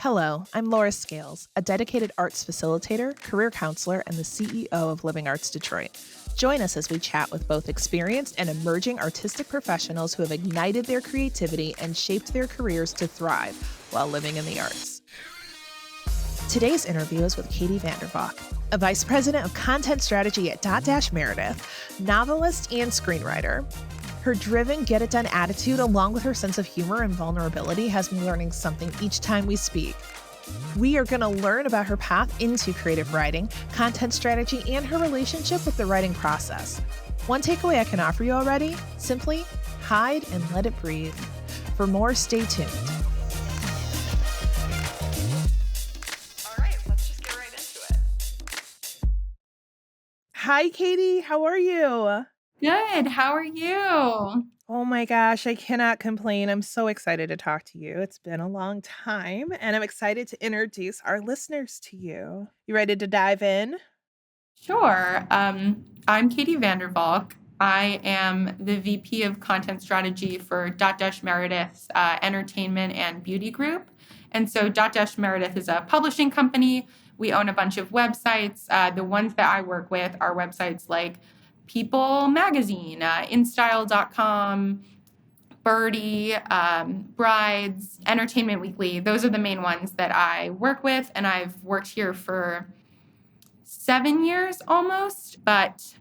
Hello, I'm Laura Scales, a dedicated arts facilitator, career counselor, and the CEO of Living Arts Detroit. Join us as we chat with both experienced and emerging artistic professionals who have ignited their creativity and shaped their careers to thrive while living in the arts. Today's interview is with Katie Vandervalk, a vice president of content strategy at Dotdash Meredith, novelist and screenwriter. Her driven, get-it-done attitude, along with her sense of humor and vulnerability, has me learning something each time we speak. We are going to learn about her path into creative writing, content strategy, and her relationship with the writing process. One takeaway I can offer you already, simply hide and let it breathe. For more, stay tuned. All right, let's just get right into it. Hi, Katie. How are you? Good. How are you? Oh my gosh, I cannot complain. I'm so excited to talk to you. It's been a long time, and I'm excited to introduce our listeners to you. You ready to dive in? Sure. I'm Katie Vandervalk. I am the VP of Content Strategy for Dotdash Meredith's Entertainment and Beauty Group. And so Dotdash Meredith is a publishing company. We own a bunch of websites. The ones that I work with are websites like People Magazine, InStyle.com, Birdie, Brides, Entertainment Weekly. Those are the main ones that I work with. And I've worked here for 7 years almost, but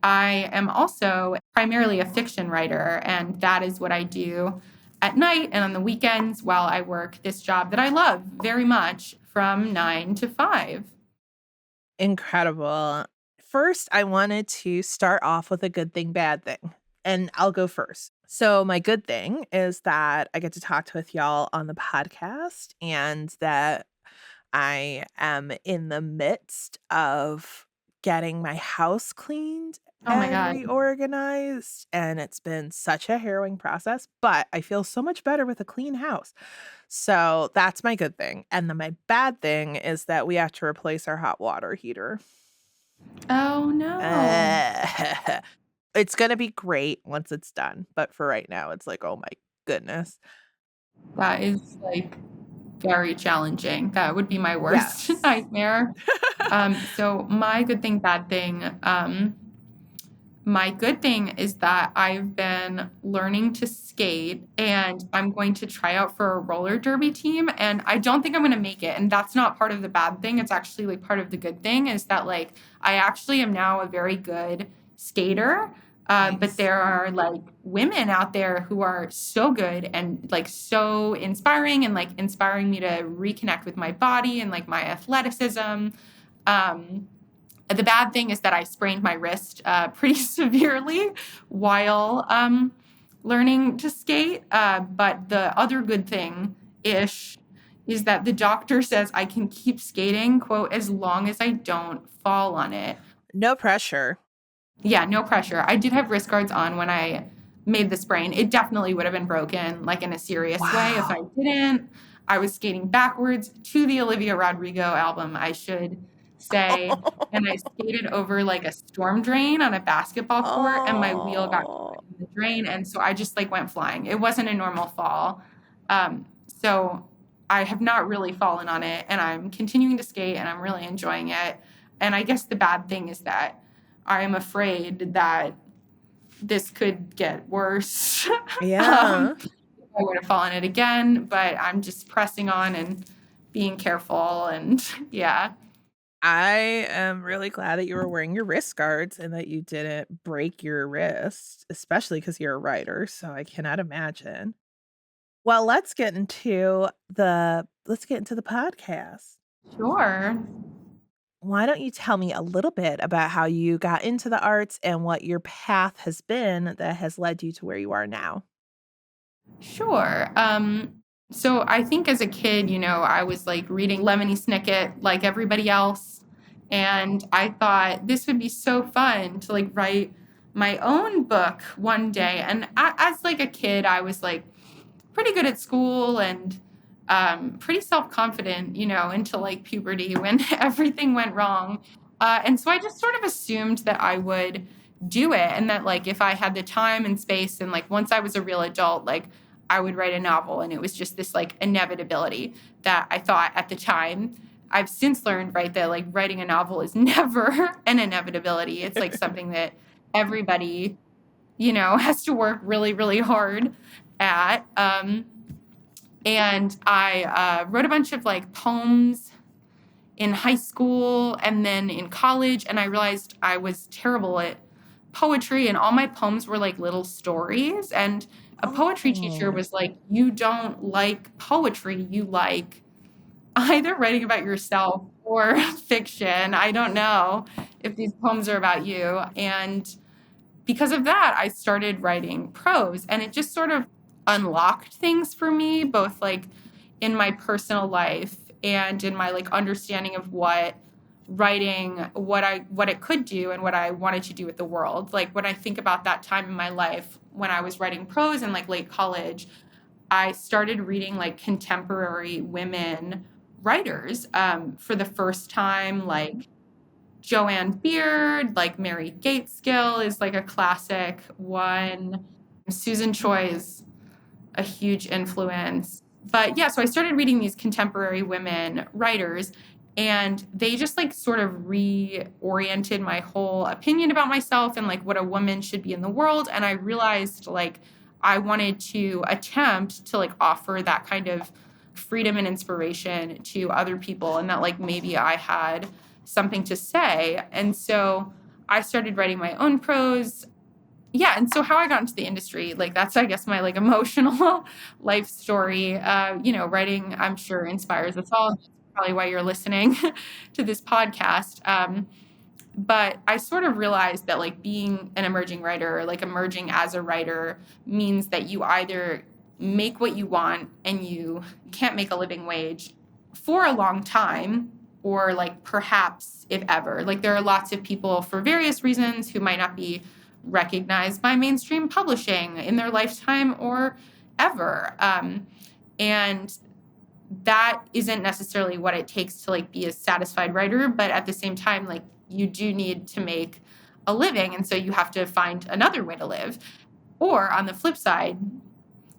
I am also primarily a fiction writer, and that is what I do at night and on the weekends while I work this job that I love very much from 9 to 5. Incredible. First, I wanted to start off with a good thing, bad thing, and I'll go first. So, my good thing is that I get to talk with y'all on the podcast and that I am in the midst of getting my house cleaned Oh my and God. reorganized, and it's been such a harrowing process, but I feel so much better with a clean house. So that's my good thing. And then my bad thing is that we have to replace our hot water heater. Oh no. It's going to be great once it's done, but for right now, it's like, oh my goodness. That is like very challenging. That would be my worst Yes. nightmare. So my good thing, bad thing. My good thing is that I've been learning to skate and I'm going to try out for a roller derby team. And I don't think I'm going to make it. And that's not part of the bad thing. It's actually like part of the good thing is that like I actually am now a very good skater. Nice. But there are like women out there who are so good and like so inspiring and like inspiring me to reconnect with my body and like my athleticism. The bad thing is that I sprained my wrist pretty severely while learning to skate. But the other good thing-ish is that the doctor says I can keep skating, quote, as long as I don't fall on it. No pressure. Yeah, no pressure. I did have wrist guards on when I made the sprain. It definitely would have been broken, like in a serious way if I didn't. I was skating backwards to the Olivia Rodrigo album, I should say. And I skated over like a storm drain on a basketball court and my wheel got caught in the drain. And so I just like went flying. It wasn't a normal fall. So I have not really fallen on it and I'm continuing to skate and I'm really enjoying it. And I guess the bad thing is that I am afraid that this could get worse. Yeah. I would have fallen it again, but I'm just pressing on and being careful and yeah. I am really glad that you were wearing your wrist guards and that you didn't break your wrist, especially because you're a writer. So I cannot imagine. Well, let's get into the podcast. Sure. Why don't you tell me a little bit about how you got into the arts and what your path has been that has led you to where you are now? Sure. So I think as a kid, you know, I was like reading Lemony Snicket like everybody else. And I thought this would be so fun to like write my own book one day. And as like a kid, I was like pretty good at school and pretty self-confident, you know, until like puberty when everything went wrong. And so I just sort of assumed that I would do it and that like if I had the time and space and like once I was a real adult, like I would write a novel. And it was just this like inevitability that I thought at the time. I've since learned, right, that like writing a novel is never an inevitability. It's like something that everybody, has to work really, really hard at. And I wrote a bunch of like poems in high school and then in college. And I realized I was terrible at poetry, and all my poems were like little stories. And a poetry teacher was like, you don't like poetry, you like either writing about yourself or fiction. I don't know if these poems are about you. And because of that, I started writing prose, and it just sort of unlocked things for me, both like in my personal life and in my like understanding of what writing, what it could do and what I wanted to do with the world. Like when I think about that time in my life when I was writing prose in like late college, I started reading like contemporary women writers for the first time, like Joanne Beard, like Mary Gateskill is like a classic one. Susan Choi is a huge influence. But yeah, so I started reading these contemporary women writers, and they just like sort of reoriented my whole opinion about myself and like what a woman should be in the world. And I realized like I wanted to attempt to like offer that kind of freedom and inspiration to other people, and that like maybe I had something to say. And so I started writing my own prose. Yeah, and so how I got into the industry, like that's I guess my like emotional life story. Writing I'm sure inspires us all. That's probably why you're listening to this podcast. But I sort of realized that like being an emerging writer, like emerging as a writer, means that you either make what you want and you can't make a living wage for a long time, or like perhaps if ever. Like there are lots of people for various reasons who might not be recognized by mainstream publishing in their lifetime or ever. And that isn't necessarily what it takes to like be a satisfied writer, but at the same time, like you do need to make a living. And so you have to find another way to live. Or on the flip side,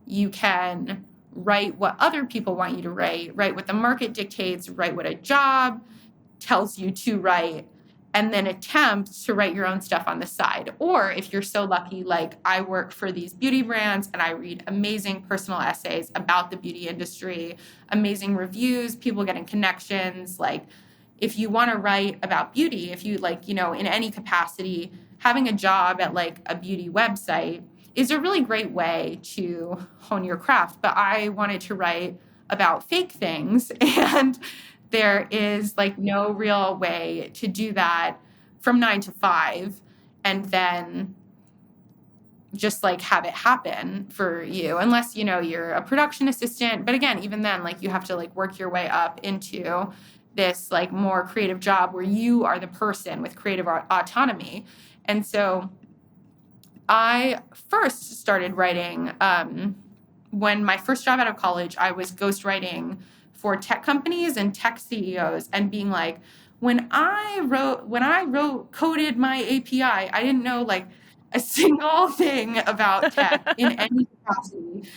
you can write what other people want you to write what the market dictates, write what a job tells you to write, and then attempt to write your own stuff on the side. Or if you're so lucky, like I work for these beauty brands and I read amazing personal essays about the beauty industry, amazing reviews, people getting connections. Like if you want to write about beauty, if you like, in any capacity, having a job at like a beauty website is a really great way to hone your craft. But I wanted to write about fake things, and there is like no real way to do that from 9 to 5 and then just like have it happen for you, unless, you're a production assistant. But again, even then, like you have to like work your way up into this like more creative job where you are the person with creative autonomy. And so I first started writing when my first job out of college. I was ghostwriting for tech companies and tech CEOs, and being like, when I coded my API, I didn't know like a single thing about tech in any capacity.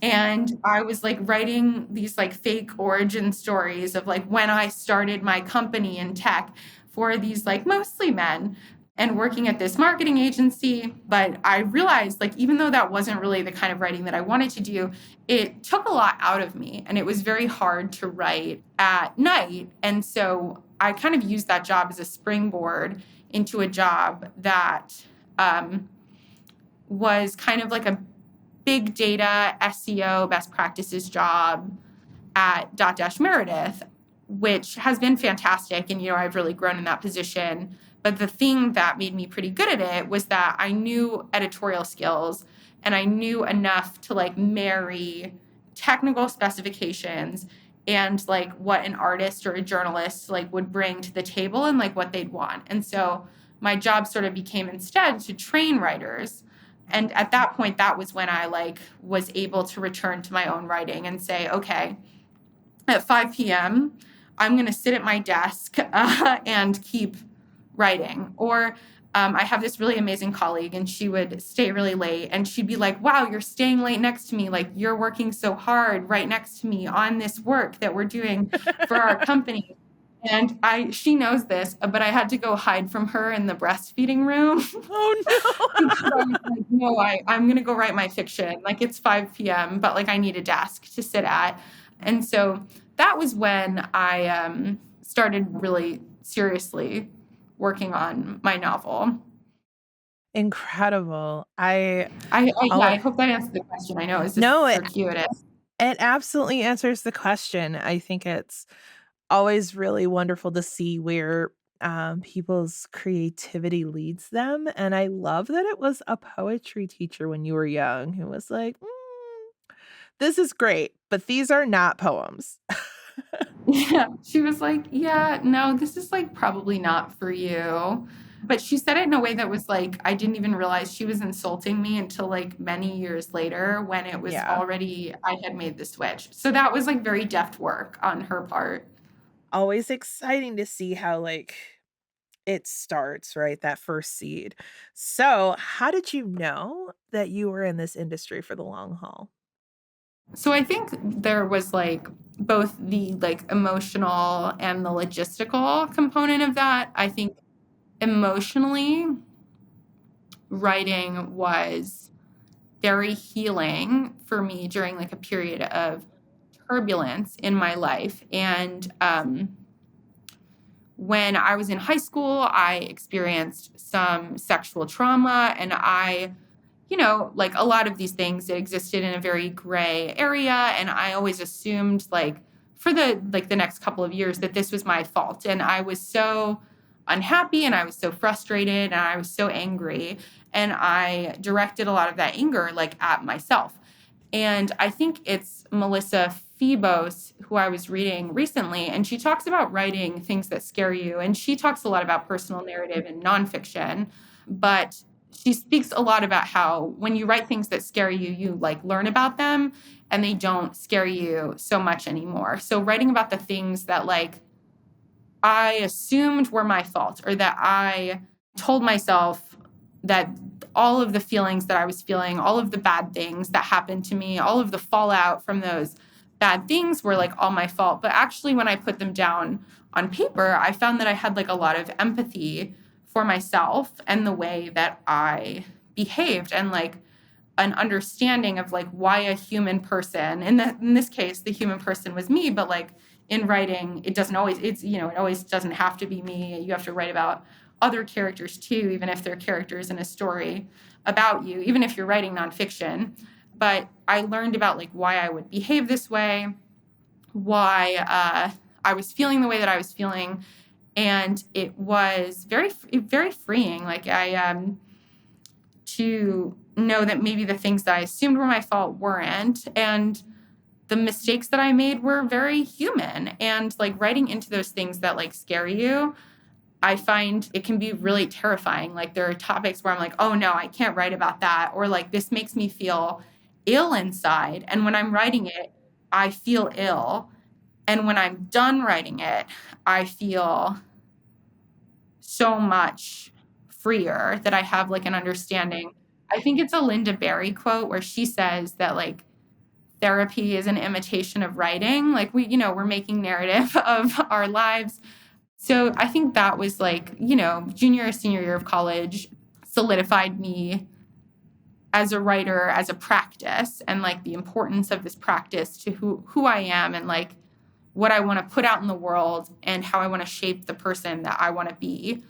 And I was like writing these like fake origin stories of like when I started my company in tech for these like mostly men, and working at this marketing agency. But I realized like, even though that wasn't really the kind of writing that I wanted to do, it took a lot out of me, and it was very hard to write at night. And so I kind of used that job as a springboard into a job that was kind of like a big data SEO best practices job at Dotdash Meredith, which has been fantastic. And, I've really grown in that position. But the thing that made me pretty good at it was that I knew editorial skills, and I knew enough to like marry technical specifications and like what an artist or a journalist like would bring to the table and like what they'd want. And so my job sort of became instead to train writers. And at that point, that was when I like was able to return to my own writing and say, okay, at 5 p.m., I'm going to sit at my desk and keep writing. Or I have this really amazing colleague, and she would stay really late, and she'd be like, wow, you're staying late next to me. Like, you're working so hard right next to me on this work that we're doing for our company. And she knows this, but I had to go hide from her in the breastfeeding room Oh because I no. was like, no, I'm going to go write my fiction. Like, it's 5 p.m., but like I need a desk to sit at. And so that was when I started really seriously working on my novel. Incredible. Yeah, Oh, I hope that answered the question. I know it's no, just circuitous. it absolutely answers the question. I think it's always really wonderful to see where people's creativity leads them. And I love that it was a poetry teacher when you were young who was like, this is great, but these are not poems. Yeah, she was like, yeah, no, this is like probably not for you. But she said it in a way that was like, I didn't even realize she was insulting me until like many years later when it was Yeah. already, I had made the switch. So that was like very deft work on her part. Always exciting to see how like it starts, right? That first seed. So, how did you know that you were in this industry for the long haul? So I think there was like both the like emotional and the logistical component of that. I think emotionally, writing was very healing for me during like a period of turbulence in my life. And when I was in high school, I experienced some sexual trauma, and like a lot of these things, it existed in a very gray area. And I always assumed like for the next couple of years that this was my fault. And I was so unhappy, and I was so frustrated, and I was so angry. And I directed a lot of that anger like at myself. And I think it's Melissa Phoebos, who I was reading recently, and she talks about writing things that scare you. And she talks a lot about personal narrative and nonfiction, but she speaks a lot about how when you write things that scare you, you like learn about them and they don't scare you so much anymore. So writing about the things that like I assumed were my fault, or that I told myself that all of the feelings that I was feeling, all of the bad things that happened to me, all of the fallout from those bad things were like all my fault. But actually, when I put them down on paper, I found that I had like a lot of empathy for myself and the way that I behaved, and like an understanding of like why a human person, and in this case the human person was me, but like in writing it doesn't always, it always doesn't have to be me. You have to write about other characters too, even if they're characters in a story about you, even if you're writing nonfiction. But I learned about like why I would behave this way, why I was feeling the way that I was feeling, and it was very very freeing. Like I to know that maybe the things that I assumed were my fault weren't. And the mistakes that I made were very human. And like writing into those things that like scare you, I find it can be really terrifying. Like there are topics where I'm like, oh no, I can't write about that. Or like this makes me feel ill inside. And when I'm writing it, I feel ill. And when I'm done writing it, I feel so much freer, that I have like an understanding. I think it's a Linda Berry quote where she says that like therapy is an imitation of writing. Like we're making narrative of our lives. So I think that was like, junior or senior year of college solidified me as a writer, as a practice, and like the importance of this practice to who I am, and like what I want to put out in the world, and how I want to shape the person that I want to be,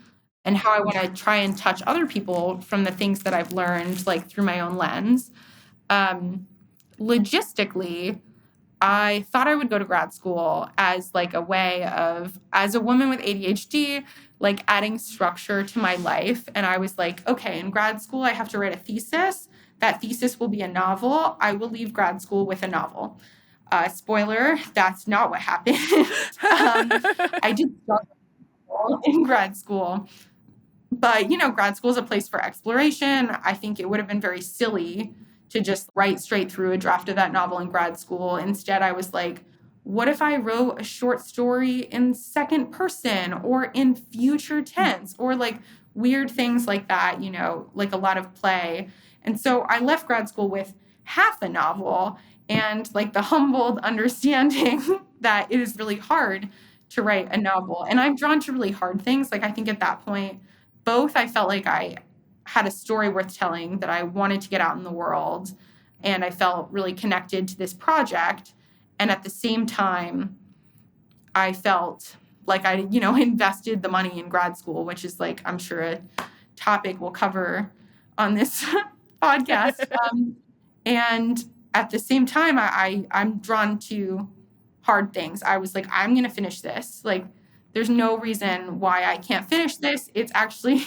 and how I want to try and touch other people from the things that I've learned, like through my own lens. Um, Logistically, I thought I would go to grad school as like a way of, as a woman with ADHD, like adding structure to my life. And I was like, okay, in grad school, I have to write a thesis. That thesis will be a novel. I will leave grad school with a novel. Spoiler, that's not what happened. I did struggle in grad school. But, grad school is a place for exploration. I think it would have been very silly to just write straight through a draft of that novel in grad school. Instead, I was like, what if I wrote a short story in second person or in future tense, or like weird things like that, like a lot of play. And so I left grad school with half a novel and like the humbled understanding that it is really hard to write a novel. And I'm drawn to really hard things. Like I think at that point, both I felt like I had a story worth telling that I wanted to get out in the world. And I felt really connected to this project. And at the same time, I felt like I, invested the money in grad school, which is like, I'm sure a topic we'll cover on this podcast. And at the same time, I'm drawn to hard things. I was like, I'm going to finish this. Like, there's no reason why I can't finish this. It's actually,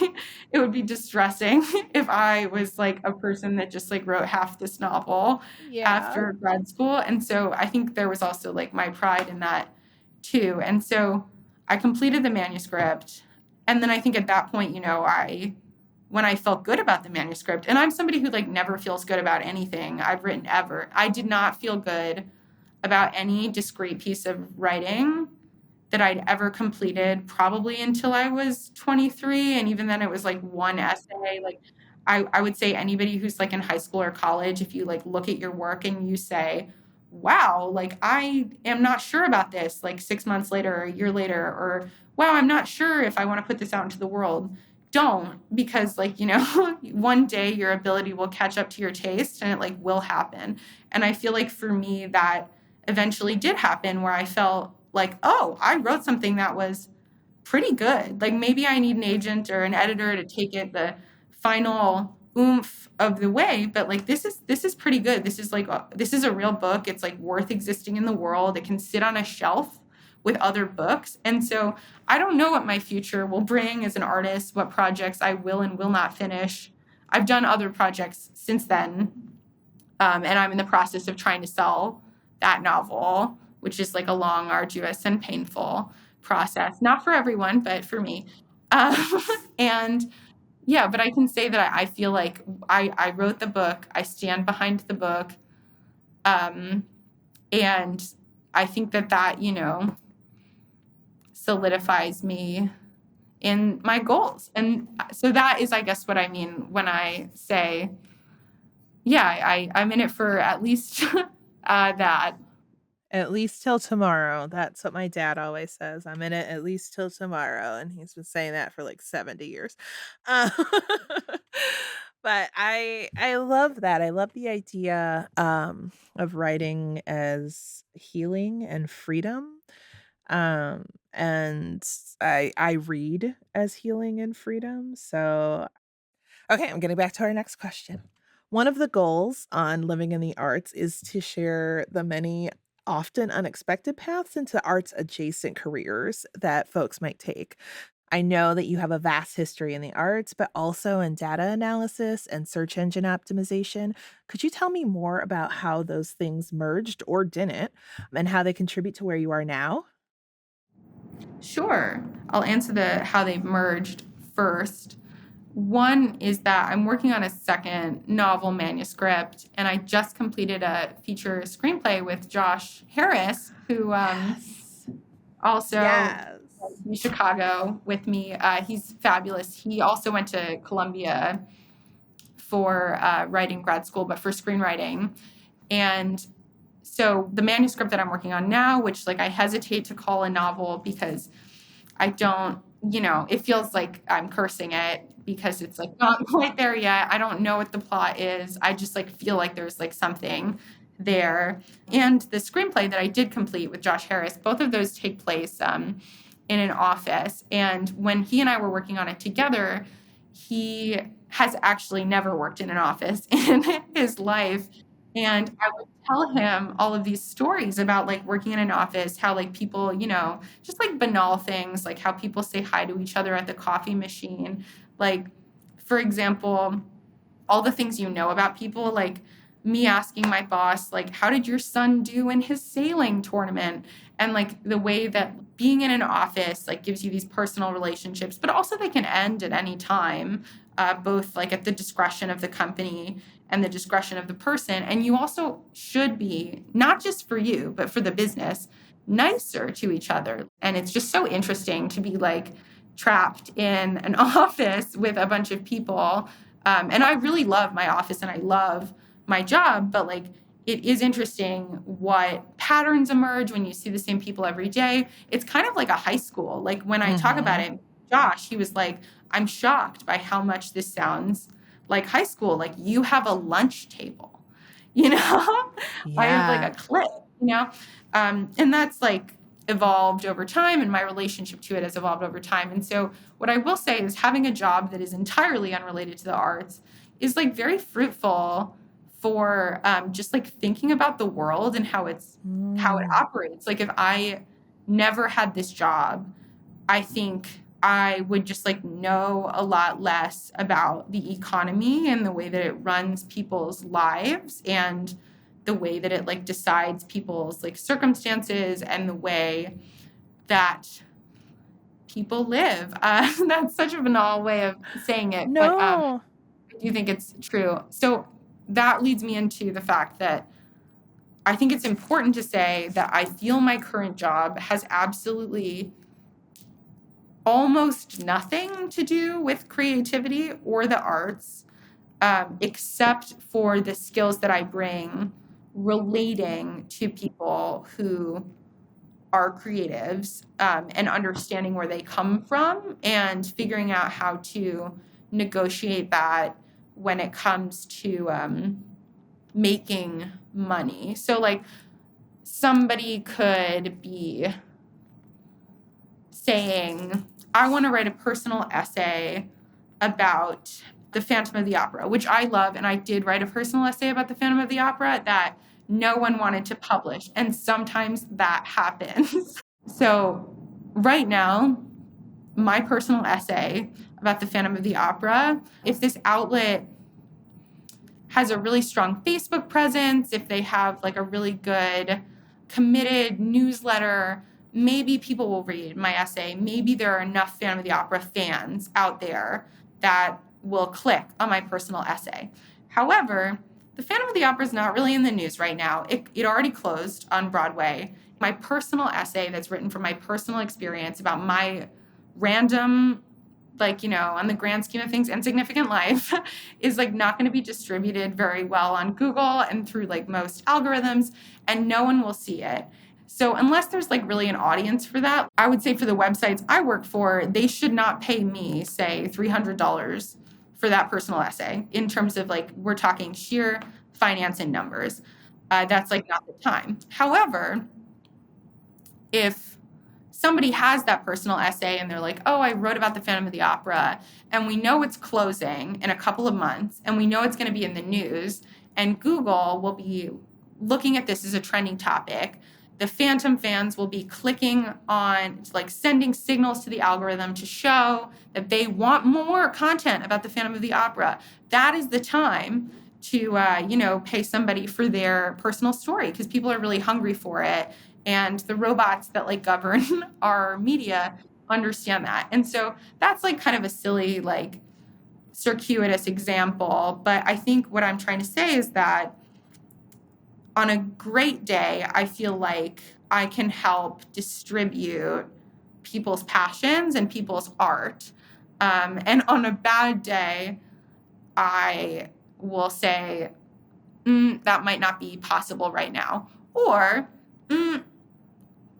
it would be distressing if I was like a person that just like wrote half this novel after grad school. And so I think there was also like my pride in that too. And so I completed the manuscript. And then I think at that point, when I felt good about the manuscript, and I'm somebody who like never feels good about anything I've written ever. I did not feel good about any discrete piece of writing that I'd ever completed, probably until I was 23. And even then it was like one essay. Like I would say anybody who's like in high school or college, if you like look at your work and you say, wow, like I am not sure about this, like 6 months later or a year later, or wow, I'm not sure if I want to put this out into the world. Don't, because like, one day your ability will catch up to your taste and it like will happen. And I feel like for me that eventually did happen, where I felt like, oh, I wrote something that was pretty good. Like maybe I need an agent or an editor to take it the final oomph of the way, but like this is pretty good. This is like this is a real book. It's like worth existing in the world. It can sit on a shelf with other books. And so I don't know what my future will bring as an artist, what projects I will and will not finish. I've done other projects since then, and I'm in the process of trying to sell that novel, which is like a long, arduous, and painful process. Not for everyone, but for me. Um, and yeah, but I can say that I feel like I wrote the book. I stand behind the book. Um, and I think that, solidifies me in my goals. And so that is, I guess, what I mean when I say, yeah, I'm in it for at least that. At least till tomorrow. That's what my dad always says. I'm in it at least till tomorrow. And he's been saying that for like 70 years. Uh, but I love that. I love the idea of writing as healing and freedom. And I read as healing and freedom. So okay, I'm getting back to our next question. One of the goals on Living in the Arts is to share the many often unexpected paths into arts adjacent careers that folks might take. I know that you have a vast history in the arts, but also in data analysis and search engine optimization. Could you tell me more about how those things merged or didn't, and how they contribute to where you are now? Sure. I'll answer the how they've merged first. One is that I'm working on a second novel manuscript, and I just completed a feature screenplay with Josh Harris, who Yes. also Yes. in Chicago with me. He's fabulous. He also went to Columbia for writing grad school, but for screenwriting. And so the manuscript that I'm working on now, which like I hesitate to call a novel because I don't, it feels like I'm cursing it because it's like not quite there yet. I don't know what the plot is. I just like feel like there's like something there. And the screenplay that I did complete with Josh Harris, both of those take place in an office. And when he and I were working on it together, he has actually never worked in an office in his life. And I would tell him all of these stories about like working in an office, how like people, just like banal things, like how people say hi to each other at the coffee machine. Like, for example, all the things about people, like me asking my boss, like, how did your son do in his sailing tournament? And like the way that being in an office like gives you these personal relationships, but also they can end at any time, both like at the discretion of the company and the discretion of the person. And you also should be, not just for you, but for the business, nicer to each other. And it's just so interesting to be like trapped in an office with a bunch of people. And I really love my office and I love my job, but like it is interesting what patterns emerge when you see the same people every day. It's kind of like a high school. Like when I talk about it, Josh, he was like, I'm shocked by how much this sounds like high school. Like you have a lunch table, you know, I have like a clique, you know, and that's like evolved over time and my relationship to it has evolved over time. And so what I will say is having a job that is entirely unrelated to the arts is like very fruitful for just like thinking about the world and how it operates. Like if I never had this job, I think I would just like know a lot less about the economy and the way that it runs people's lives and the way that it like decides people's like circumstances and the way that people live. That's such a banal way of saying it, but I do think it's true. So that leads me into the fact that I think it's important to say that I feel my current job has absolutely almost nothing to do with creativity or the arts, except for the skills that I bring relating to people who are creatives, and understanding where they come from and figuring out how to negotiate that when it comes to making money. So like somebody could be saying, I want to write a personal essay about the Phantom of the Opera, which I love. And I did write a personal essay about the Phantom of the Opera that no one wanted to publish. And sometimes that happens. So right now, my personal essay about the Phantom of the Opera, if this outlet has a really strong Facebook presence, if they have like a really good committed newsletter, maybe people will read my essay. Maybe there are enough Phantom of the Opera fans out there that will click on my personal essay. However, the Phantom of the Opera is not really in the news right now. It already closed on Broadway. My personal essay that's written from my personal experience about my random, like, you know, on the grand scheme of things, insignificant life is like not going to be distributed very well on Google and through like most algorithms, and no one will see it. So unless there's like really an audience for that, I would say for the websites I work for, they should not pay me, say, $300 for that personal essay in terms of like, we're talking sheer finance and numbers. That's like not the time. However, if somebody has that personal essay and they're like, oh, I wrote about the Phantom of the Opera and we know it's closing in a couple of months and we know it's going to be in the news and Google will be looking at this as a trending topic, the Phantom fans will be clicking on, like sending signals to the algorithm to show that they want more content about the Phantom of the Opera. That is the time to, pay somebody for their personal story because people are really hungry for it. And the robots that like govern our media understand that. And so that's like kind of a silly, like circuitous example. But I think what I'm trying to say is that on a great day, I feel like I can help distribute people's passions and people's art. And on a bad day, I will say, that might not be possible right now. Or,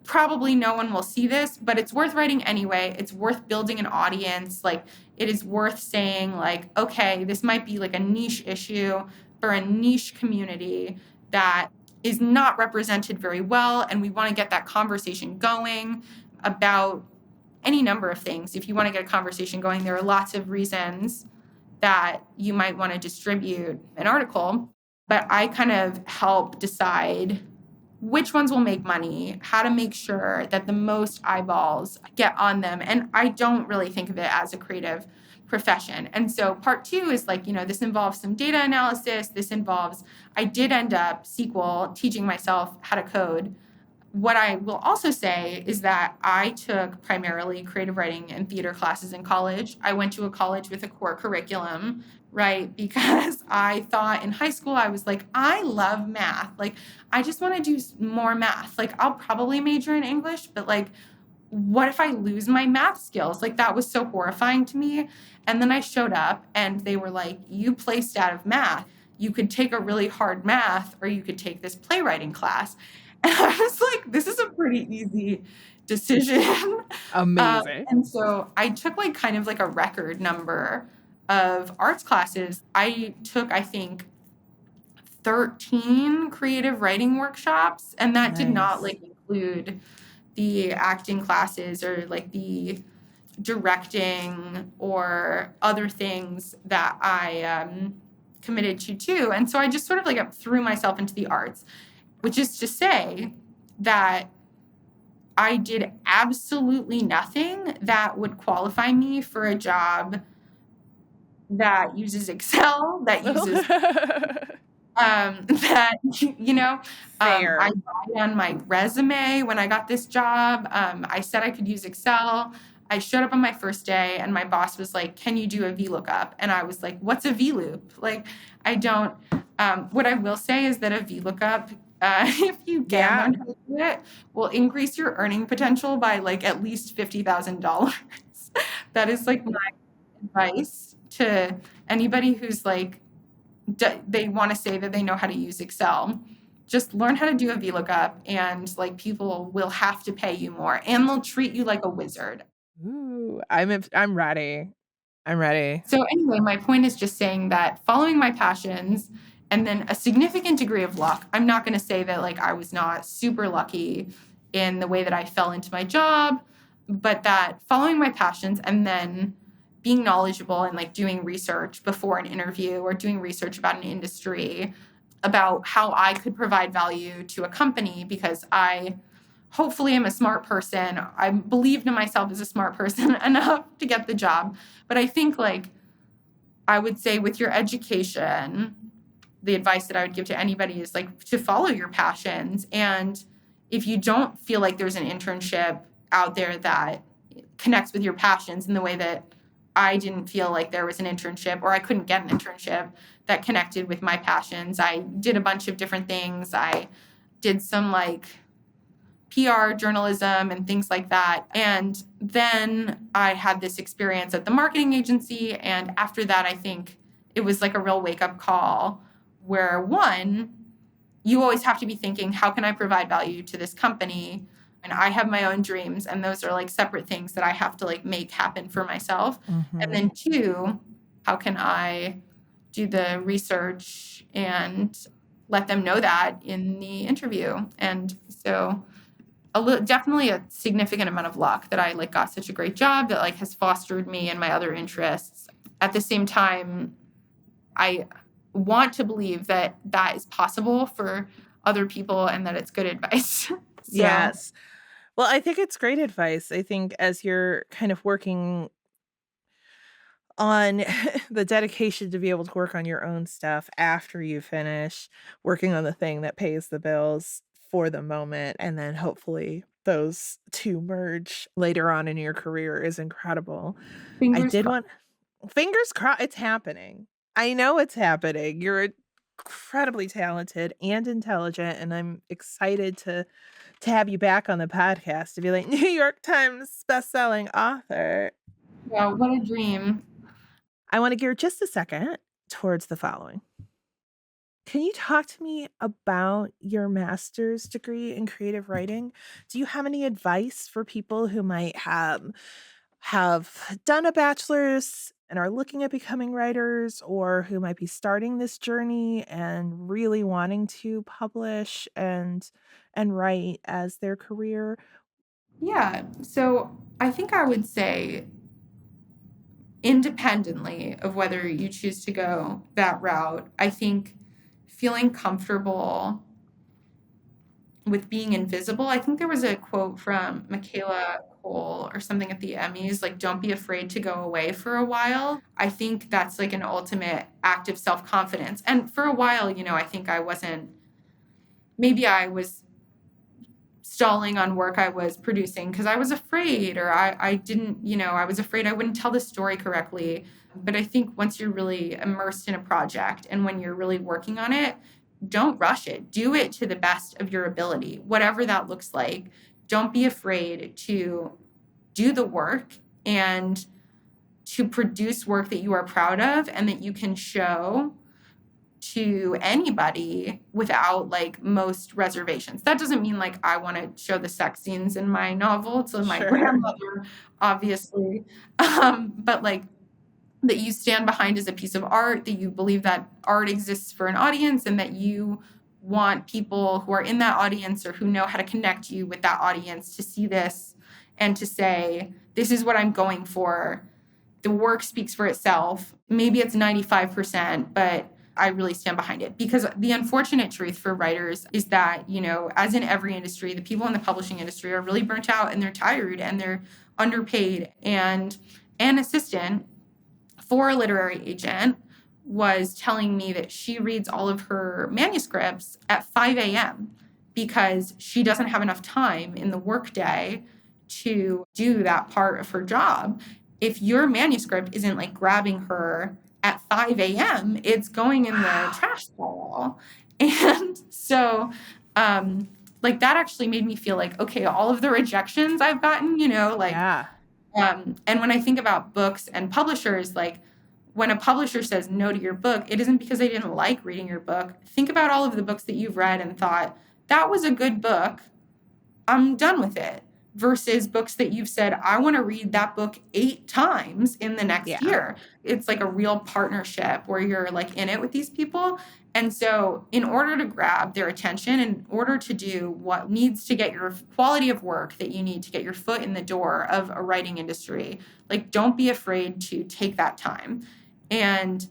probably no one will see this, but it's worth writing anyway. It's worth building an audience. Like it is worth saying like, okay, this might be like a niche issue for a niche community that is not represented very well. And we want to get that conversation going about any number of things. If you want to get a conversation going, there are lots of reasons that you might want to distribute an article, but I kind of help decide which ones will make money, how to make sure that the most eyeballs get on them. And I don't really think of it as a creative profession. And so part two is like, this involves some data analysis. I did end up SQL teaching myself how to code. What I will also say is that I took primarily creative writing and theater classes in college. I went to a college with a core curriculum right? Because I thought in high school, I was like, I love math. Like, I just want to do more math. Like, I'll probably major in English, but like, what if I lose my math skills? Like, that was so horrifying to me. And then I showed up and they were like, you placed out of math. You could take a really hard math or you could take this playwriting class. And I was like, this is a pretty easy decision. Amazing. And so I took like kind of like a record number of arts classes. I took, I think, 13 creative writing workshops, and that did not Nice. like include the acting classes or like the directing or other things that I committed to too. And so I just sort of like threw myself into the arts, which is to say that I did absolutely nothing that would qualify me for a job that uses Excel, that uses that, I Fair. lied on my resume when I got this job. I said I could use Excel. I showed up on my first day and my boss was like, can you do a VLOOKUP? And I was like, what's a VLOOP? Like, I don't, what I will say is that a VLOOKUP, if you can Yeah. learn how to do it, will increase your earning potential by like at least $50,000. That is like my advice to anybody who's like, they want to say that they know how to use Excel. Just learn how to do a VLOOKUP and like people will have to pay you more and they'll treat you like a wizard. Ooh, I'm ready. I'm ready. So anyway, my point is just saying that following my passions and then a significant degree of luck. I'm not going to say that like I was not super lucky in the way that I fell into my job, but that following my passions and then being knowledgeable and like doing research before an interview or doing research about an industry about how I could provide value to a company because I hopefully I'm a smart person. I believed in myself as a smart person enough to get the job. But I think like I would say with your education, the advice that I would give to anybody is like to follow your passions. And if you don't feel like there's an internship out there that connects with your passions in the way that I didn't feel like there was an internship or I couldn't get an internship that connected with my passions, I did a bunch of different things. I did some like PR journalism and things like that. And then I had this experience at the marketing agency. And after that, I think it was like a real wake up call where one, you always have to be thinking, how can I provide value to this company? And I have my own dreams, and those are like separate things that I have to like make happen for myself. And then two, how can I do the research and let them know that in the interview? And so definitely a significant amount of luck that I like got such a great job that like has fostered me and my other interests. At the same time, I want to believe that that is possible for other people and that it's good advice. So Yes. Well, I think it's great advice. I think as you're kind of working on the dedication to be able to work on your own stuff after you finish working on the thing that pays the bills for the moment, and then hopefully those two merge later on in your career is incredible. I fingers did crossed. want fingers crossed it's happening. I know it's happening. You're incredibly talented and intelligent, and I'm excited to have you back on the podcast to be like New York Times bestselling author. Yeah, what a dream. I want to gear just a second towards the following. Can you talk to me about your master's degree in creative writing? Do you have any advice for people who might have done a bachelor's and are looking at becoming writers, or who might be starting this journey and really wanting to publish and write as their career? Yeah. So I think I would say, independently of whether you choose to go that route, I think feeling comfortable with being invisible. I think there was a quote from Michaela Cole or something at the Emmys, like, don't be afraid to go away for a while. I think that's like an ultimate act of self confidence. And for a while, I think maybe I was stalling on work I was producing because I was afraid, or I didn't, I was afraid I wouldn't tell the story correctly. But I think once you're really immersed in a project and when you're really working on it, don't rush it. Do it to the best of your ability, whatever that looks like. Don't be afraid to do the work and to produce work that you are proud of and that you can show to anybody without like most reservations. That doesn't mean like I want to show the sex scenes in my novel to my grandmother, obviously. But like that you stand behind as a piece of art, that you believe that art exists for an audience and that you want people who are in that audience or who know how to connect you with that audience to see this and to say, this is what I'm going for. The work speaks for itself. Maybe it's 95%, but I really stand behind it. Because the unfortunate truth for writers is that, as in every industry, the people in the publishing industry are really burnt out and they're tired and they're underpaid. And an assistant for a literary agent was telling me that she reads all of her manuscripts at 5 a.m. because she doesn't have enough time in the workday to do that part of her job. If your manuscript isn't like grabbing her at 5 a.m., it's going in the trash pile. And so, like that actually made me feel like, okay, all of the rejections I've gotten, and when I think about books and publishers, like when a publisher says no to your book, it isn't because they didn't like reading your book. Think about all of the books that you've read and thought, that was a good book. I'm done with it. Versus books that you've said, I want to read that book 8 times in the next year. It's like a real partnership where you're like in it with these people. And so in order to grab their attention, in order to do what needs to get your quality of work that you need to get your foot in the door of a writing industry, like don't be afraid to take that time. And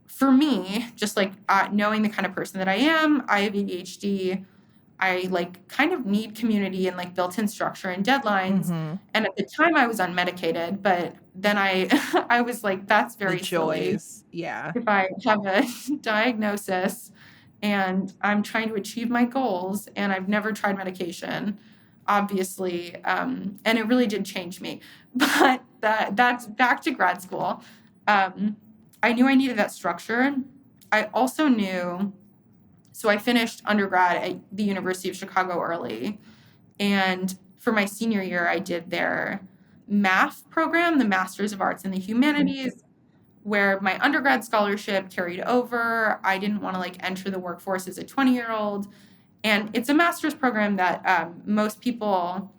for me, just like knowing the kind of person that I am, I have ADHD. I like kind of need community and like built-in structure and deadlines. Mm-hmm. And at the time I was unmedicated, but then I was like, that's very silly. Yeah. If I have a diagnosis and I'm trying to achieve my goals and I've never tried medication, obviously, and it really did change me. But that's back to grad school. I knew I needed that structure. I also knew. So I finished undergrad at the University of Chicago early. And for my senior year, I did their MAF program, the Masters of Arts in the Humanities, where my undergrad scholarship carried over. I didn't want to like enter the workforce as a 20-year-old. And it's a master's program that most people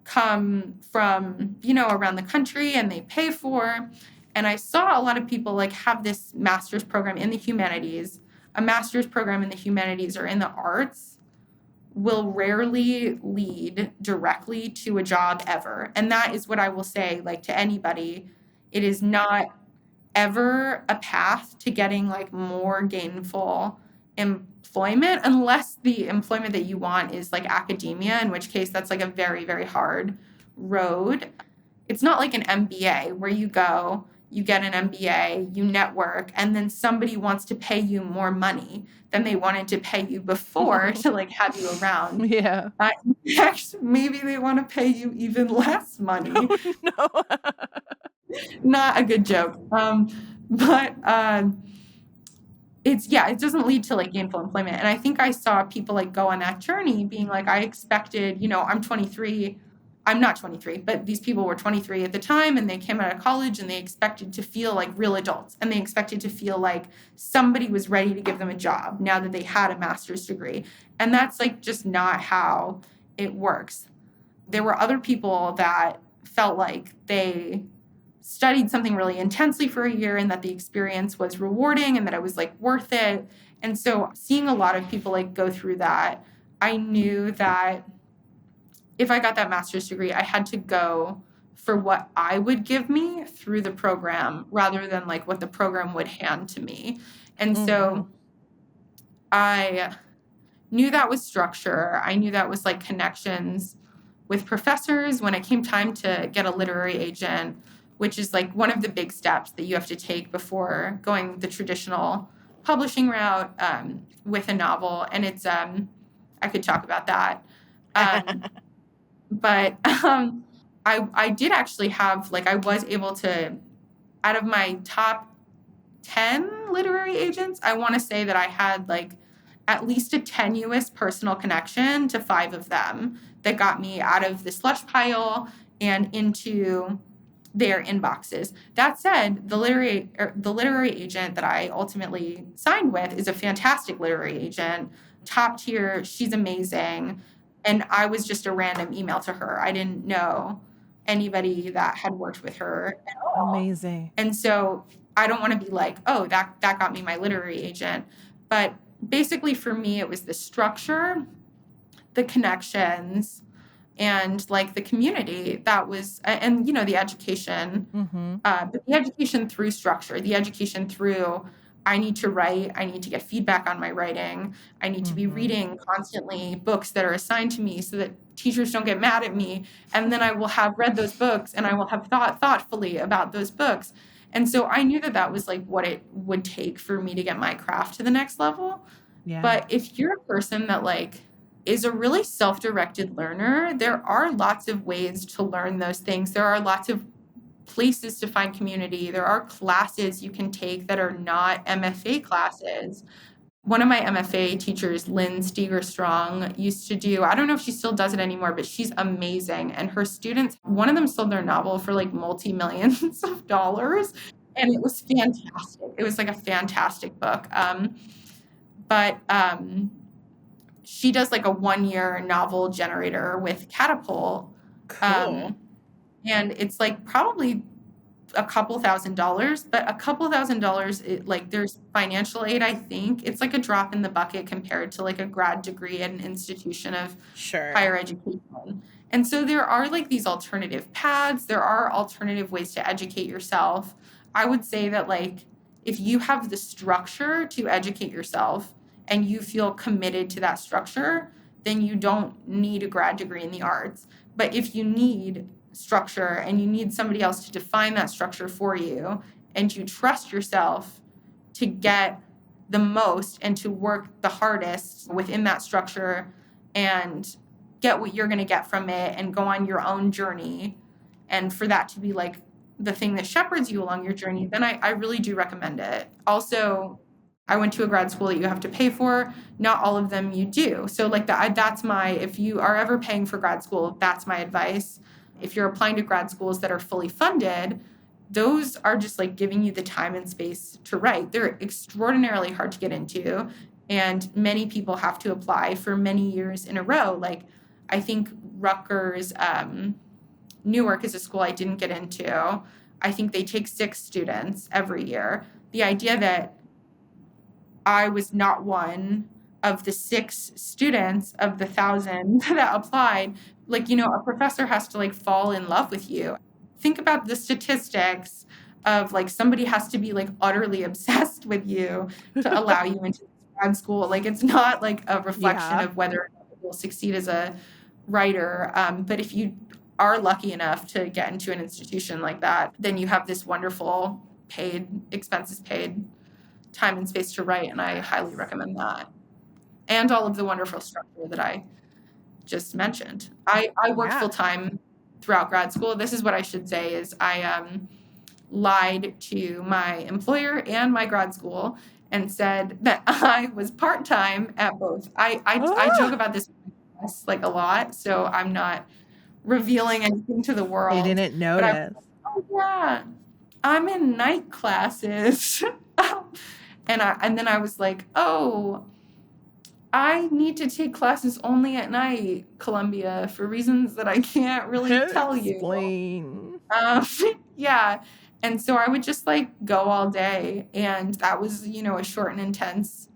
come from, around the country and they pay for. And I saw a lot of people like have this master's program in the humanities. A master's program in the humanities or in the arts will rarely lead directly to a job ever. And that is what I will say, like to anybody. It is not ever a path to getting like more gainful employment unless the employment that you want is like academia, in which case that's like a very, very hard road. It's not like an MBA where you go, you get an MBA, you network, and then somebody wants to pay you more money than they wanted to pay you before to like have you around. Yeah. Next, maybe they want to pay you even less money. Oh, no. Not a good joke. But it doesn't lead to like gainful employment. And I think I saw people like go on that journey being like, I expected, I'm 23. I'm not 23, but these people were 23 at the time and they came out of college and they expected to feel like real adults and they expected to feel like somebody was ready to give them a job now that they had a master's degree. And that's like just not how it works. There were other people that felt like they studied something really intensely for a year and that the experience was rewarding and that it was like worth it. And so seeing a lot of people like go through that, I knew that if I got that master's degree, I had to go for what I would give me through the program rather than like what the program would hand to me. And so I knew that was structure. I knew that was like connections with professors. When it came time to get a literary agent, which is like one of the big steps that you have to take before going the traditional publishing route with a novel. And it's, I could talk about that. Um, but I did actually have, like, I was able to, out of my top 10 literary agents, I want to say that I had like at least a tenuous personal connection to 5 of them that got me out of the slush pile and into their inboxes. That said, the literary agent that I ultimately signed with is a fantastic literary agent, top tier. She's amazing. And I was just a random email to her. I didn't know anybody that had worked with her at all. Amazing. And so I don't want to be like, oh, that got me my literary agent. But basically for me, it was the structure, the connections, and like the community that was, and you know, the education, but the education through structure, the education through, I need to write, I need to get feedback on my writing, I need to be reading constantly books that are assigned to me so that teachers don't get mad at me, and then I will have read those books and I will have thought thoughtfully about those books. And so I knew that that was like what it would take for me to get my craft to the next level. Yeah. But if you're a person that like is a really self-directed learner, there are lots of ways to learn those things. There are lots of places to find community. There are classes you can take that are not MFA classes. One of my MFA teachers, Lynn Steger-Strong, used to do, I don't know if she still does it anymore, but she's amazing. And her students, one of them sold their novel for like multi-millions of dollars. And it was fantastic. It was like a fantastic book. But she does like a 1-year novel generator with Catapult. Cool. And it's like probably a couple $1,000s, but a couple $1,000s, like there's financial aid, I think. It's like a drop in the bucket compared to like a grad degree at an institution of Sure. higher education. And so there are like these alternative paths. There are alternative ways to educate yourself. I would say that like if you have the structure to educate yourself and you feel committed to that structure, then you don't need a grad degree in the arts. But if you need structure and you need somebody else to define that structure for you, and you trust yourself to get the most and to work the hardest within that structure and get what you're going to get from it and go on your own journey, and for that to be like the thing that shepherds you along your journey, then I really do recommend it. Also, I went to a grad school that you have to pay for. Not all of them you do. So like that's my, if you are ever paying for grad school, that's my advice. If you're applying to grad schools that are fully funded, those are just like giving you the time and space to write. They're extraordinarily hard to get into. And many people have to apply for many years in a row. Like I think Rutgers, Newark is a school I didn't get into. I think they take 6 students every year. The idea that I was not one of the 6 students of the 1,000 that applied, like, you know, a professor has to like fall in love with you. Think about the statistics of like somebody has to be like utterly obsessed with you to allow you into grad school. Like it's not like a reflection of whether you'll succeed as a writer. But if you are lucky enough to get into an institution like that, then you have this wonderful paid, expenses paid time and space to write. And I highly recommend that. And all of the wonderful structure that I just mentioned. I worked full time throughout grad school. This is what I should say is I lied to my employer and my grad school and said that I was part-time at both. I joke about this like a lot, so I'm not revealing anything to the world. They didn't notice. Oh yeah, I'm in night classes. And then I was like, oh, I need to take classes only at night, Columbia, for reasons that I can't really tell you. Explain. Yeah. And so I would just like go all day. And that was, you know, a short and intense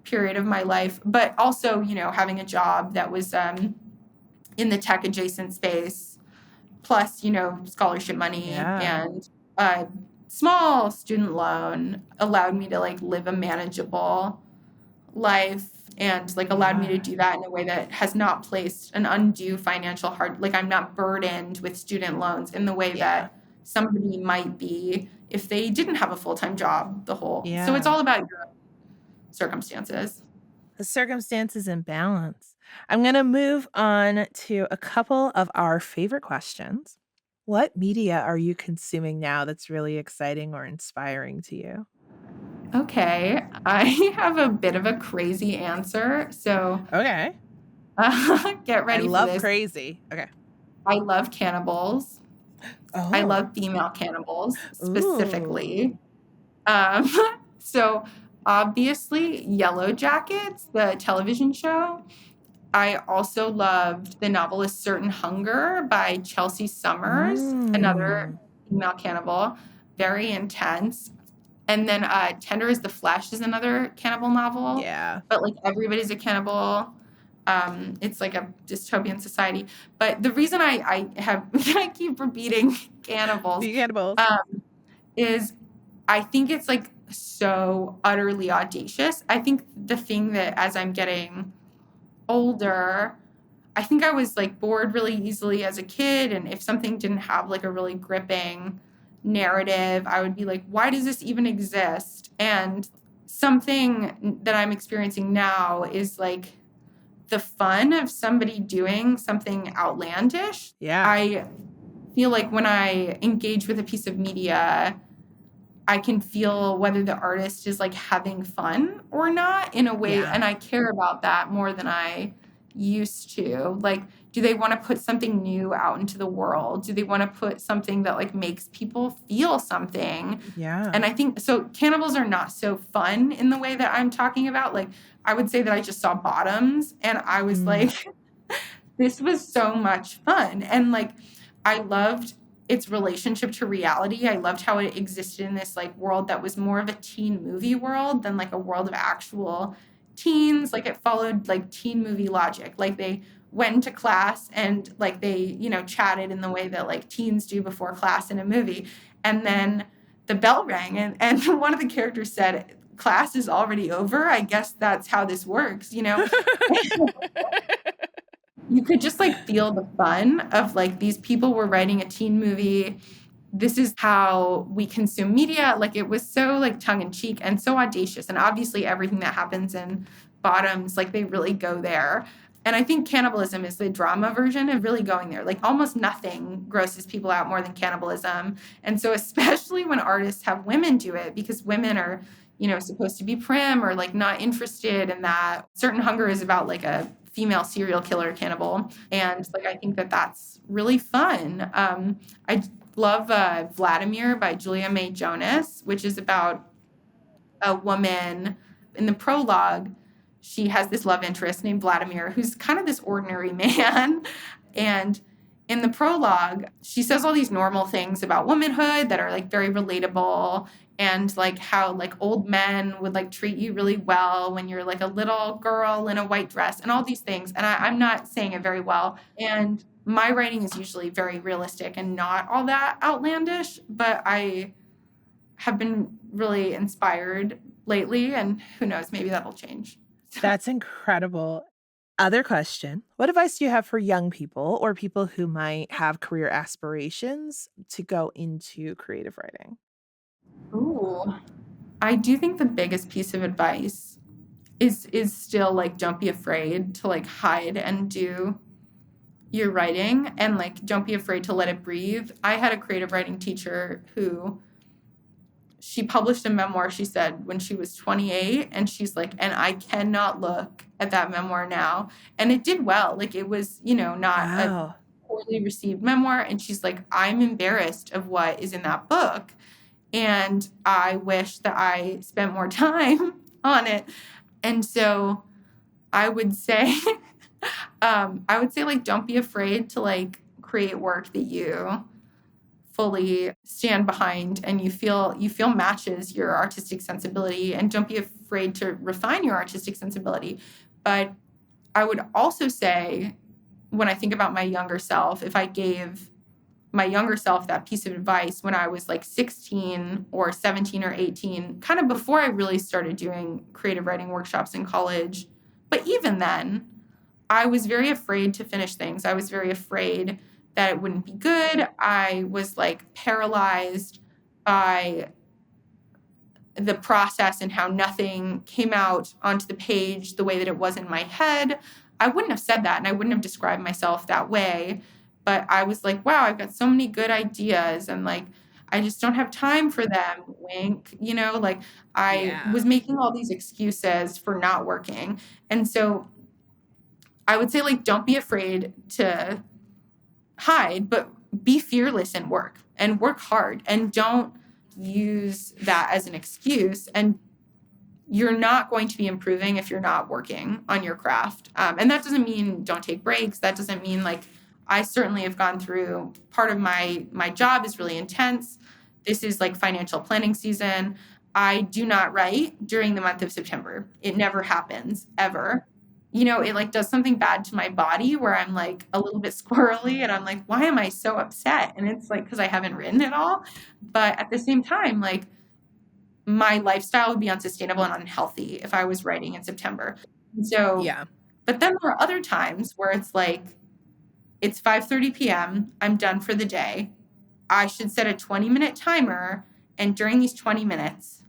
period of my life. But also, you know, having a job that was in the tech adjacent space, plus, you know, scholarship money and small student loan allowed me to like live a manageable life and like allowed me to do that in a way that has not placed an undue financial like I'm not burdened with student loans in the way that somebody might be if they didn't have a full-time job so it's all about your circumstances. The circumstances and balance. I'm going to move on to a couple of our favorite questions. What media are you consuming now that's really exciting or inspiring to you? Okay, I have a bit of a crazy answer, so Okay. get I ready for love this. crazy. Okay. I love cannibals. I Oh. love female cannibals Ooh. specifically. Um, so obviously, Yellow Jackets, the television show. I also loved the novelist Certain Hunger by Chelsea Summers, another Mm. female cannibal, very intense. And then Tender is the Flesh is another cannibal novel, Yeah. but like everybody's a cannibal. It's like a dystopian society. But the reason I have I keep repeating cannibals The cannibals. is I think it's like so utterly audacious. I think the thing that as I'm getting older, I think I was like bored really easily as a kid. And if something didn't have like a really gripping narrative, I would be like, why does this even exist? And something that I'm experiencing now is like the fun of somebody doing something outlandish. Yeah. I feel like when I engage with a piece of media, I can feel whether the artist is like having fun or not in a way. Yeah. And I care about that more than I used to. Like, do they want to put something new out into the world? Do they want to put something that like makes people feel something? Yeah. And I think so. Cannibals are not so fun in the way that I'm talking about. Like, I would say that I just saw Bottoms and I was like, this was so much fun. And like, I loved its relationship to reality. I loved how it existed in this like world that was more of a teen movie world than like a world of actual teens. Like it followed like teen movie logic. Like they went into class and like they, chatted in the way that like teens do before class in a movie. And then the bell rang and one of the characters said, class is already over. I guess that's how this works, You could just like feel the fun of like these people were writing a teen movie. This is how we consume media. Like it was so like tongue in cheek and so audacious. And obviously everything that happens in Bottoms, like they really go there. And I think cannibalism is the drama version of really going there. Like almost nothing grosses people out more than cannibalism. And so especially when artists have women do it, because women are, supposed to be prim or like not interested in that. Certain Hunger is about like a female serial killer cannibal. And like, I think that that's really fun. I love Vladimir by Julia May Jonas, which is about a woman. In the prologue, she has this love interest named Vladimir, who's kind of this ordinary man. And in the prologue, she says all these normal things about womanhood that are like very relatable, and like how like old men would like treat you really well when you're like a little girl in a white dress and all these things. And I'm not saying it very well. And my writing is usually very realistic and not all that outlandish, but I have been really inspired lately, and who knows, maybe that'll change. That's incredible. Other question. What advice do you have for young people or people who might have career aspirations to go into creative writing? Ooh. I do think the biggest piece of advice is still like don't be afraid to like hide and do your writing, and like don't be afraid to let it breathe. I had a creative writing teacher who she published a memoir, she said, when she was 28, and she's like, and I cannot look at that memoir now. And it did well. Like it was, not a Wow. poorly received memoir. And she's like, I'm embarrassed of what is in that book. And I wish that I spent more time on it. And so I would say, like, don't be afraid to like create work that you fully stand behind and you feel matches your artistic sensibility, and don't be afraid to refine your artistic sensibility. But I would also say, when I think about my younger self, if I gave my younger self that piece of advice when I was like 16 or 17 or 18, kind of before I really started doing creative writing workshops in college, but even then, I was very afraid to finish things. I was very afraid that it wouldn't be good. I was like paralyzed by the process and how nothing came out onto the page the way that it was in my head. I wouldn't have said that and I wouldn't have described myself that way. But I was like, wow, I've got so many good ideas and like, I just don't have time for them. Wink, like I was making all these excuses for not working. And so I would say, like, don't be afraid to hide, but be fearless and work hard and don't use that as an excuse. And you're not going to be improving if you're not working on your craft. And that doesn't mean don't take breaks. That doesn't mean like, I certainly have gone through part of my job is really intense. This is like financial planning season. I do not write during the month of September. It never happens ever. It like does something bad to my body where I'm like a little bit squirrely and I'm like, why am I so upset? And it's like, because I haven't written it all. But at the same time, like my lifestyle would be unsustainable and unhealthy if I was writing in September. So, but then there are other times where it's like, it's 5:30 p.m. I'm done for the day. I should set a 20-minute timer. And during these 20 minutes,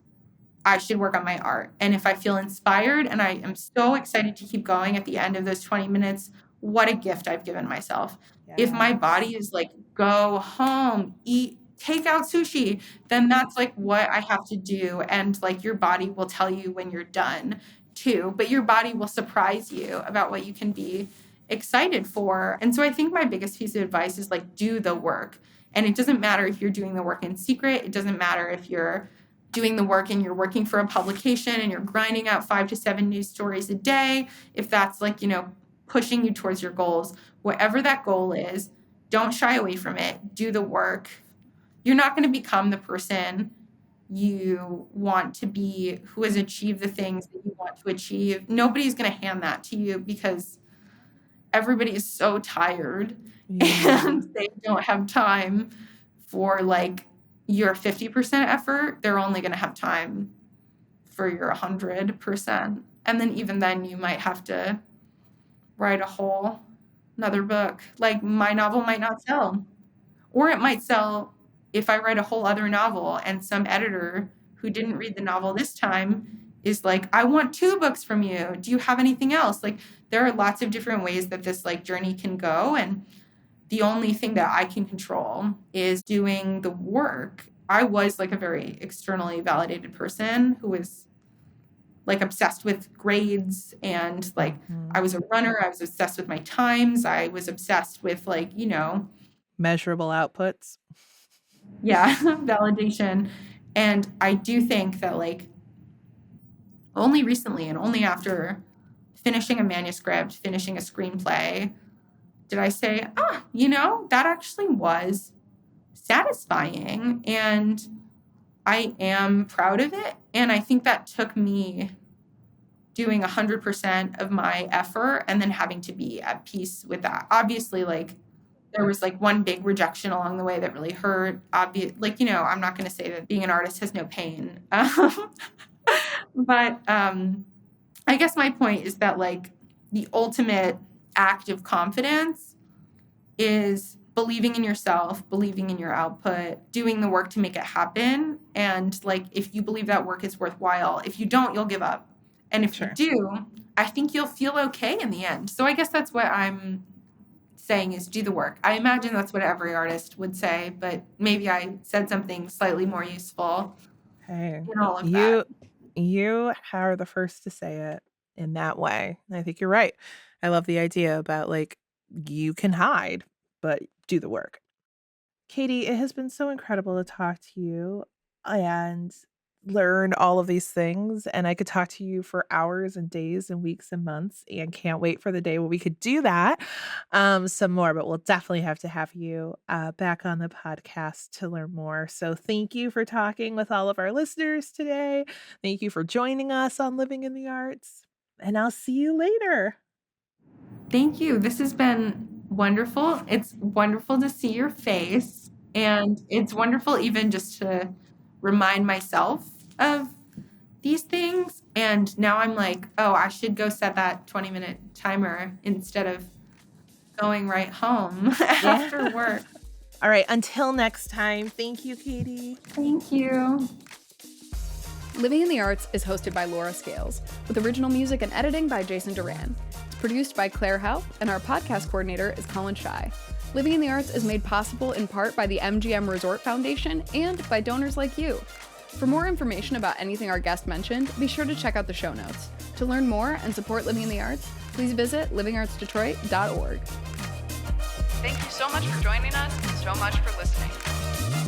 I should work on my art. And if I feel inspired and I am so excited to keep going at the end of those 20 minutes, what a gift I've given myself. If my body is like, go home, eat, take out sushi, then that's like what I have to do. And like your body will tell you when you're done too, but your body will surprise you about what you can be excited for. And so I think my biggest piece of advice is like, do the work. And it doesn't matter if you're doing the work in secret. It doesn't matter if you're doing the work and you're working for a publication and you're grinding out 5 to 7 news stories a day. If that's like, pushing you towards your goals, whatever that goal is, don't shy away from it. Do the work. You're not going to become the person you want to be who has achieved the things that you want to achieve. Nobody's going to hand that to you because everybody is so tired and they don't have time for like your 50% effort. They're only going to have time for your 100%. And then even then you might have to write another book. Like my novel might not sell, or it might sell if I write a whole other novel and some editor who didn't read the novel this time is like, I want 2 books from you. Do you have anything else? Like there are lots of different ways that this like journey can go. And the only thing that I can control is doing the work. I was like a very externally validated person who was like obsessed with grades and like I was a runner. I was obsessed with my times. I was obsessed with like, measurable outputs. Yeah, validation. And I do think that like only recently and only after finishing a manuscript, finishing a screenplay, did I say, that actually was satisfying and I am proud of it. And I think that took me doing 100% of my effort and then having to be at peace with that. Obviously, like there was like one big rejection along the way that really hurt. I'm not going to say that being an artist has no pain. But I guess my point is that like the ultimate act of confidence is believing in yourself, believing in your output, doing the work to make it happen. And like, if you believe that work is worthwhile, if you don't, you'll give up. And if you do, I think you'll feel okay in the end. So I guess that's what I'm saying is do the work. I imagine that's what every artist would say, but maybe I said something slightly more useful. Hey, in all of that. You are the first to say it in that way. And I think you're right. I love the idea about like you can hide, but do the work. Katie, it has been so incredible to talk to you and learn all of these things. And I could talk to you for hours and days and weeks and months and can't wait for the day where we could do that some more. But we'll definitely have to have you back on the podcast to learn more. So thank you for talking with all of our listeners today. Thank you for joining us on Living in the Arts. And I'll see you later. Thank you. This has been wonderful. It's wonderful to see your face. And it's wonderful even just to remind myself of these things. And now I'm like, oh, I should go set that 20-minute timer instead of going right home after work. All right. Until next time. Thank you, Katie. Thank you. Living in the Arts is hosted by Laura Scales, with original music and editing by Jason Duran. It's produced by Claire Howe, and our podcast coordinator is Colin Shy. Living in the Arts is made possible in part by the MGM Resort Foundation and by donors like you. For more information about anything our guest mentioned, be sure to check out the show notes. To learn more and support Living in the Arts, please visit livingartsdetroit.org. Thank you so much for joining us and so much for listening.